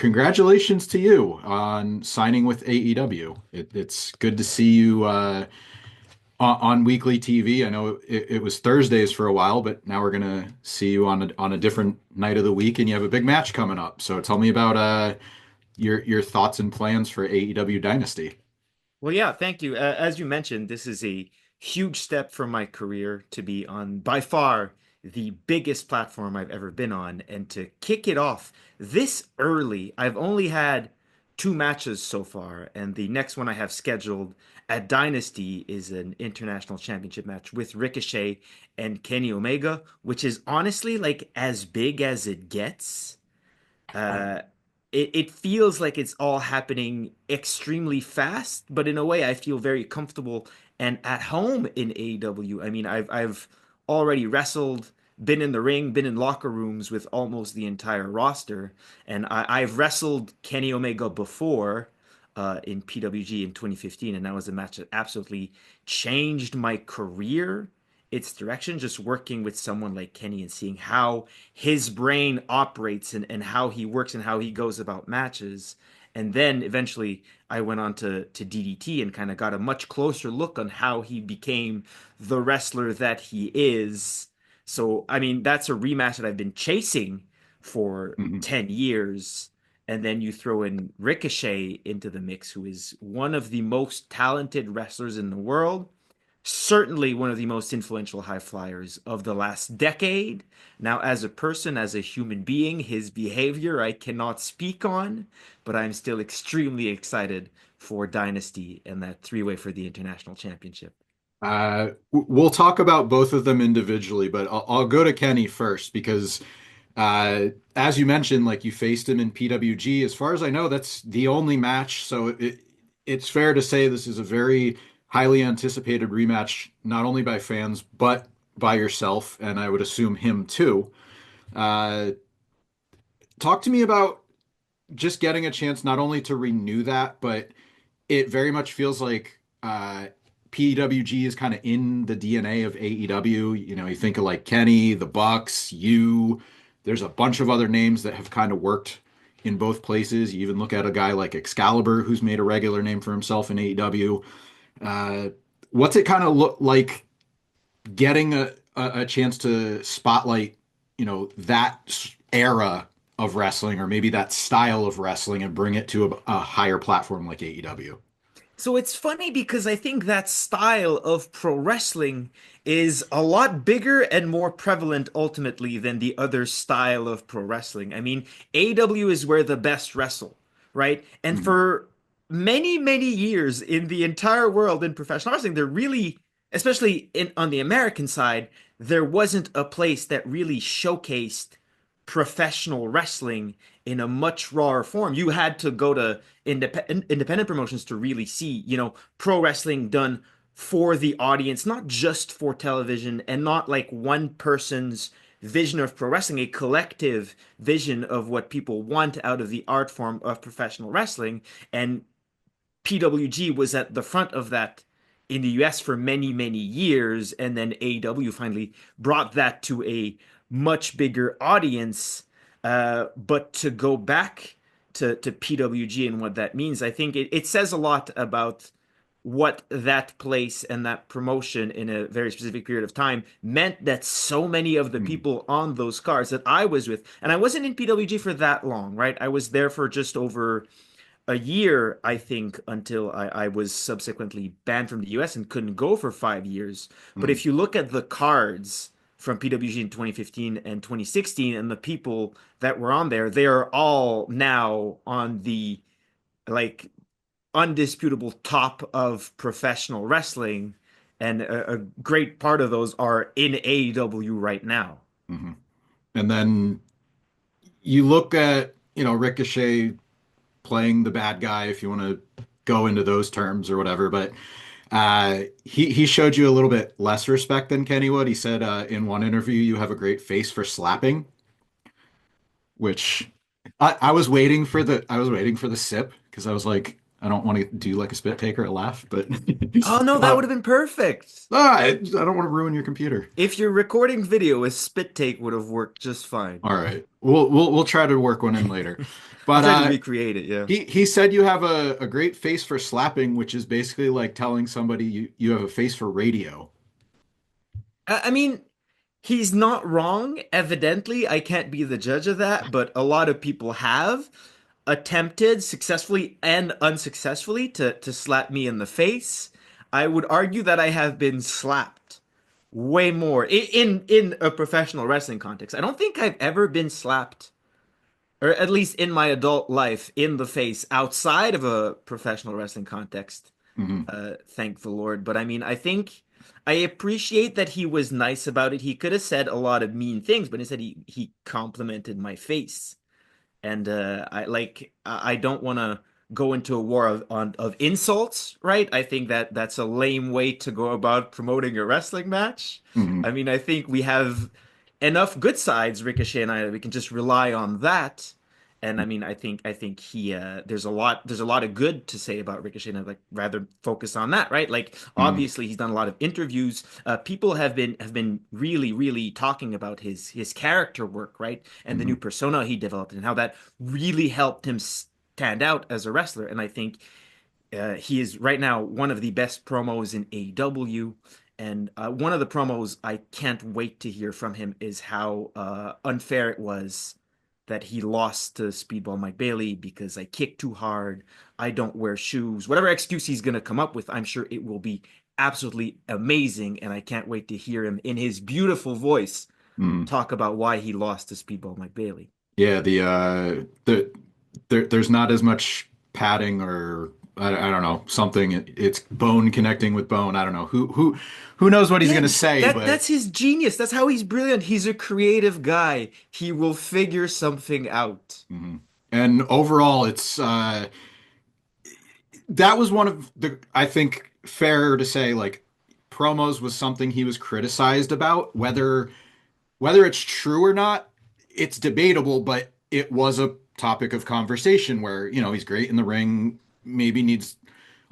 Congratulations to you on signing with AEW. It's good to see you on weekly TV. I know it was Thursdays for a while, but now we're gonna see you on a different night of the week, and you have a big match coming up. So tell me about your thoughts and plans for AEW Dynasty. Well, yeah, thank you. As you mentioned, this is a huge step for my career to be on by far the biggest platform I've ever been on. And to kick it off this early, I've only had two matches so far. And the next one I have scheduled at Dynasty is an international championship match with Ricochet and Kenny Omega, which is honestly like as big as it gets. Uh, it feels like it's all happening extremely fast, but in a way, I feel very comfortable and at home in AEW. I mean, I've already wrestled, been in the ring, been in locker rooms with almost the entire roster, and I've wrestled Kenny Omega before. In PWG in 2015, and that was a match that absolutely changed my career, its direction, just working with someone like Kenny and seeing how his brain operates and how he works and how he goes about matches. And then eventually I went on to DDT and kind of got a much closer look on how he became the wrestler that he is. So, I mean, that's a rematch that I've been chasing for Mhm. 10 years. And then you throw in Ricochet into the mix, who is one of the most talented wrestlers in the world, certainly one of the most influential high flyers of the last decade. Now, as a person, as a human being, his behavior I cannot speak on, but I'm still extremely excited for Dynasty and that three-way for the international championship. We'll talk about both of them individually, but I'll go to Kenny first because, as you mentioned, like you faced him in PWG. As far as I know, that's the only match. So it's fair to say this is a very highly anticipated rematch, not only by fans, but by yourself, and I would assume him too. Uh, Talk to me about just getting a chance not only to renew that, but it very much feels like PWG is kind of in the DNA of AEW. You know, you think of like Kenny, the Bucks, you. There's a bunch of other names that have kind of worked in both places. You even look at a guy like Excalibur, who's made a regular name for himself in AEW. Uh, what's it kind of look like getting a chance to spotlight, that era of wrestling or maybe that style of wrestling and bring it to a higher platform like AEW? So it's funny because I think that style of pro wrestling is a lot bigger and more prevalent ultimately than the other style of pro wrestling. I mean, AEW is where the best wrestle, right? And Mhm. for many, many years in the entire world in professional wrestling, there really, especially on the American side, there wasn't a place that really showcased professional wrestling in a much rawer form. You had to go to independent promotions to really see, pro wrestling done for the audience, not just for television and not like one person's vision of pro wrestling, a collective vision of what people want out of the art form of professional wrestling. And PWG was at the front of that in the US for many, many years. And then AEW finally brought that to a much bigger audience. But to go back to PWG and what that means, I think it says a lot about what that place and that promotion in a very specific period of time meant that so many of the Mhm. people on those cards that I was with, and I wasn't in PWG for that long, right? I was there for just over a year, I think, until I was subsequently banned from the US and couldn't go for 5 years. But Mhm. if you look at the cards from PWG in 2015 and 2016 and the people that were on there, they are all now on the like undisputable top of professional wrestling. And a great part of those are in AEW right now. Mhm. And then you look at, Ricochet playing the bad guy, if you want to go into those terms or whatever, but he showed you a little bit less respect than Kenny would. He said in one interview, you have a great face for slapping, which I was waiting for the sip because I was like, I don't want to do like a spit take or a laugh, but Oh no, that would uh, have been perfect. I don't want to ruin your computer. If you're recording video, a spit take would have worked just fine. All right, we'll try to work one in later. I'll But try to recreate it, yeah. he said you have a great face for slapping, which is basically like telling somebody you have a face for radio. I mean, he's not wrong. Evidently, I can't be the judge of that, but a lot of people have attempted successfully and unsuccessfully to slap me in the face. I would argue that I have been slapped way more in a professional wrestling context. I don't think I've ever been slapped, or at least in my adult life, in the face outside of a professional wrestling context. Hmm. Thank the Lord. But I mean, I think I appreciate that he was nice about it. He could have said a lot of mean things, but instead he complimented my face. And I don't want to go into a war of insults, right? I think that that's a lame way to go about promoting a wrestling match. Hmm. I mean, I think we have enough good sides, Ricochet and I, that we can just rely on that. And I mean, I think he there's a lot of good to say about Ricochet, and I'd like rather focus on that, right? Like Hmm. obviously he's done a lot of interviews. People have been really talking about his character work, right? And the Hmm. new persona he developed and how that really helped him stand out as a wrestler. And I think he is right now one of the best promos in AEW. And one of the promos I can't wait to hear from him is how unfair it was that he lost to Speedball Mike Bailey because I kicked too hard. I don't wear shoes. Whatever excuse he's going to come up with, I'm sure it will be absolutely amazing. And I can't wait to hear him in his beautiful voice Hmm. talk about why he lost to Speedball Mike Bailey. Yeah, there's not as much padding or I don't know, something. It's bone connecting with bone. I don't know who knows what he's Yeah, gonna say, but that's his genius. That's how he's brilliant. He's a creative guy. He will figure something out. mhm. And overall, it's that was one of the I think fair to say like promos was something he was criticized about. Whether it's true or not, it's debatable, but it was a topic of conversation where, he's great in the ring, maybe needs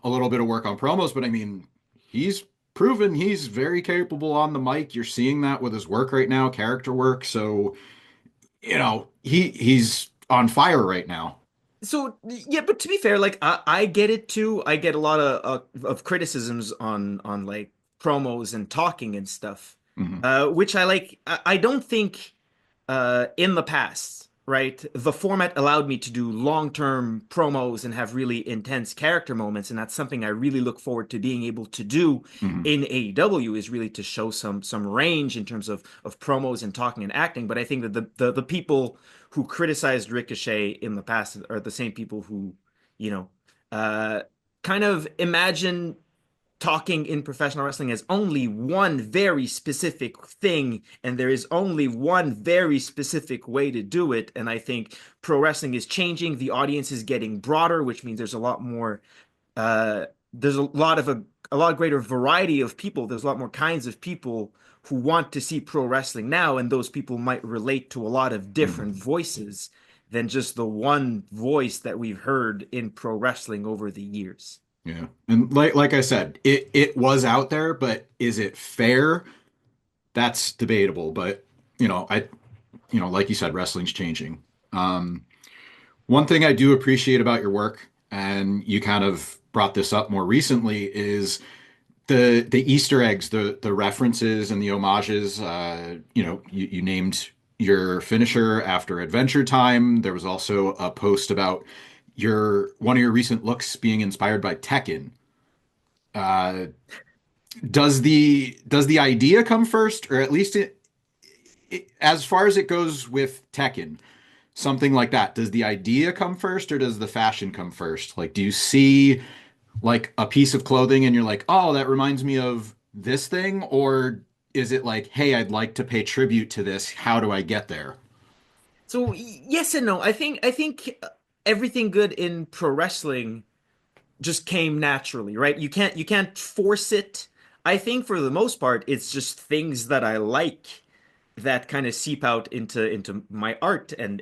a little bit of work on promos, but I mean, he's proven he's very capable on the mic. You're seeing that with his work right now, character work. So, he's on fire right now. So yeah, but to be fair, like I get it too. I get a lot of criticisms on like promos and talking and stuff, Hmm. which I like. I don't think in the past, right, the format allowed me to do long-term promos and have really intense character moments, and that's something I really look forward to being able to do Hmm. in AEW is really to show some range in terms of promos and talking and acting. But I think that the people who criticized Ricochet in the past are the same people who, you know, uh, kind of imagine talking in professional wrestling as only one very specific thing, and there is only one very specific way to do it. And I think pro wrestling is changing. The audience is getting broader, which means there's a lot more. There's a lot greater variety of people. There's a lot more kinds of people who want to see pro wrestling now, and those people might relate to a lot of different Hmm. voices than just the one voice that we've heard in pro wrestling over the years. Yeah. And like I said, it was out there, but is it fair? That's debatable. But, like you said, wrestling's changing. Um, One thing I do appreciate about your work, and you kind of brought this up more recently, is the Easter eggs, the references and the homages. You named your finisher after Adventure Time. There was also a post about your one of your recent looks being inspired by Tekken. Uh, does the idea come first, or at least as far as it goes with Tekken? Something like that. Does the idea come first or does the fashion come first? Like, do you see like a piece of clothing and you're like, oh, that reminds me of this thing? Or is it like, hey, I'd like to pay tribute to this. How do I get there? So yes and no. I think everything good in pro wrestling just came naturally, right? You can't force it. I think for the most part, it's just things that I like that kind of seep out into my art and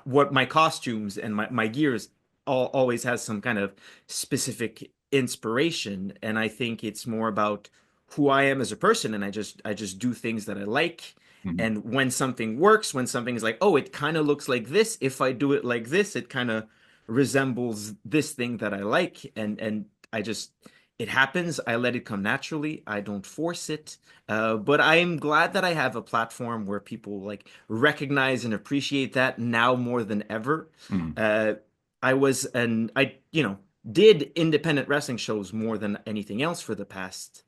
what my costumes and my gears. always has some kind of specific inspiration, and I think it's more about who I am as a person, and I just do things that I like. Mhm. And when something works, when something is like, oh, it kind of looks like this, if I do it like this, it kind of resembles this thing that I like, and I just it happens. I let it come naturally. I don't force it. But I'm glad that I have a platform where people like recognize and appreciate that now more than ever. Mhm. Uh, I did independent wrestling shows more than anything else for the past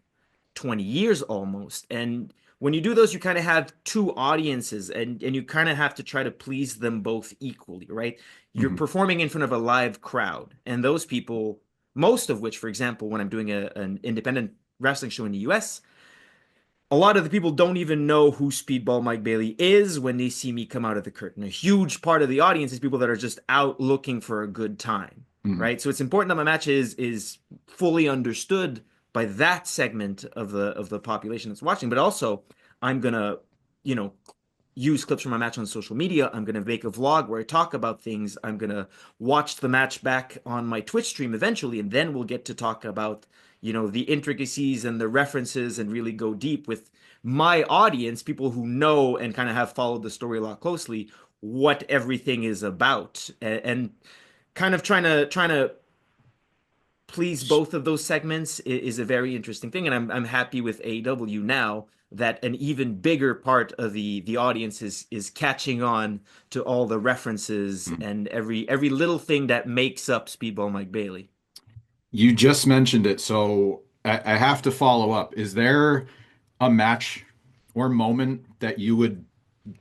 20 years almost. And when you do those, you kind of have two audiences, and you kind of have to try to please them both equally, right? You're Mhm. performing in front of a live crowd, and those people, most of which, for example, when I'm doing an independent wrestling show in the US, a lot of the people don't even know who Speedball Mike Bailey is when they see me come out of the curtain. A huge part of the audience is people that are just out looking for a good time, Mhm. right? So it's important that my match is fully understood by that segment of the population that's watching, but also I'm gonna, you know, use clips from my match on social media. I'm going to make a vlog where I talk about things. I'm going to watch the match back on my Twitch stream eventually, and then we'll get to talk about, the intricacies and the references and really go deep with my audience, people who know and kind of have followed the story a lot closely, what everything is about. And kind of trying to please both of those segments is a very interesting thing, and I'm happy with AEW now that an even bigger part of the audience is catching on to all the references Mhm. and every little thing that makes up Speedball Mike Bailey. You just mentioned it, so I have to follow up. Is there a match or moment that you would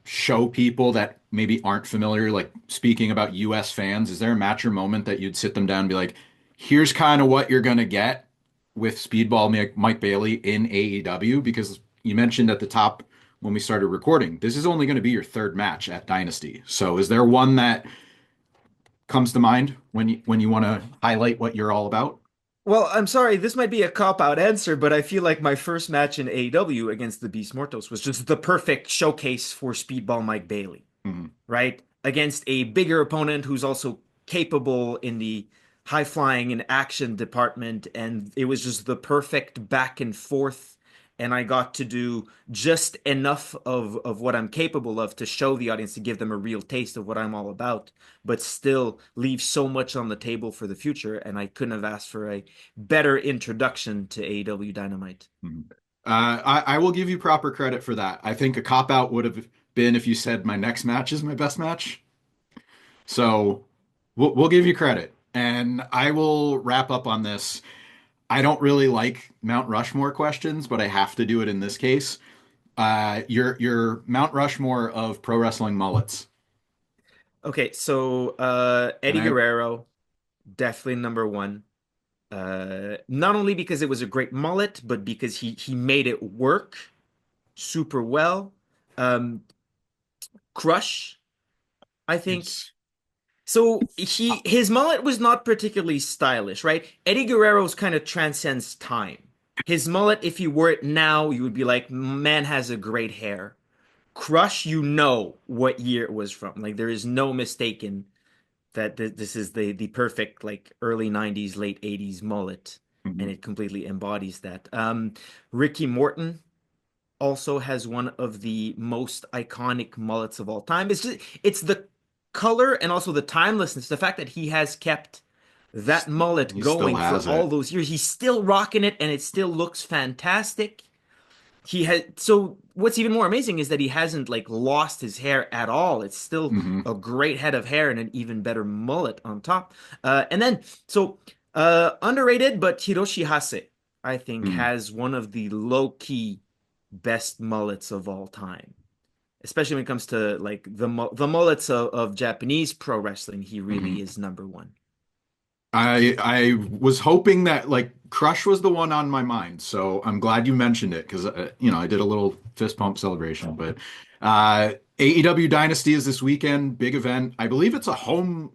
show people that maybe aren't familiar, like speaking about US fans? Is there a match or moment that you'd sit them down and be like, here's kind of what you're gonna get with Speedball Mike Bailey in AEW? Because you mentioned at the top when we started recording, this is only going to be your third match at Dynasty. So is there one that comes to mind when you want to highlight what you're all about? Well, I'm sorry, this might be a cop-out answer, but I feel like my first match in AEW against the Beast Mortos was just the perfect showcase for Speedball Mike Bailey. Mhm. Right? Against a bigger opponent who's also capable in the high flying and action department. And it was just the perfect back and forth. And I got to do just enough of what I'm capable of to show the audience, to give them a real taste of what I'm all about, but still leave so much on the table for the future. And I couldn't have asked for a better introduction to AEW Dynamite. Mhm. I will give you proper credit for that. I think a cop out would have been if you said my next match is my best match. So we'll give you credit. And I will wrap up on this. I don't really like Mount Rushmore questions, but I have to do it in this case. Your Mount Rushmore of pro wrestling mullets. Okay, so And Eddie Guerrero, definitely number one. Not only because it was a great mullet, but because he made it work super well. Um, Crush, I think. it's So his mullet was not particularly stylish, right? Eddie Guerrero's kind of transcends time. His mullet, if you wore it now, you would be like, man has a great hair. Crush, you know what year it was from. Like there is no mistaking that this is the perfect like early 90s late 80s mullet, and Mhm. it completely embodies that. Ricky Morton also has one of the most iconic mullets of all time. It's the color and also the timelessness, the fact that he has kept that mullet He still going for has all it. those years. He's still rocking it and it still looks fantastic. He had so what's even more amazing is that he hasn't like lost his hair at all. It's still Hmm. a great head of hair and an even better mullet on top. And then so underrated, but Hiroshi Hase, I think, Mm. has one of the low-key best mullets of all time. Especially when it comes to like the mullets of Japanese pro wrestling, he really Hmm. is number one. I was hoping that like Crush was the one on my mind, so I'm glad you mentioned it because I did a little fist pump celebration. But AEW Dynasty is this weekend, big event. I believe it's a home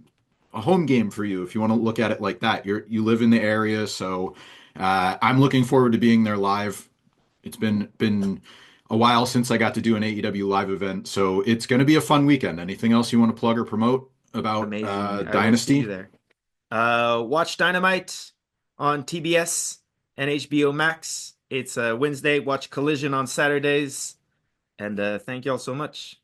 game for you if you want to look at it like that. You live in the area, so I'm looking forward to being there live. It's been a while since I got to do an AEW live event, so it's going to be a fun weekend. Anything else you want to plug or promote about Amazing. I will see you Dynasty? there. Watch Dynamite on TBS and HBO Max. It's Wednesday. Watch Collision on Saturdays. And thank y'all so much.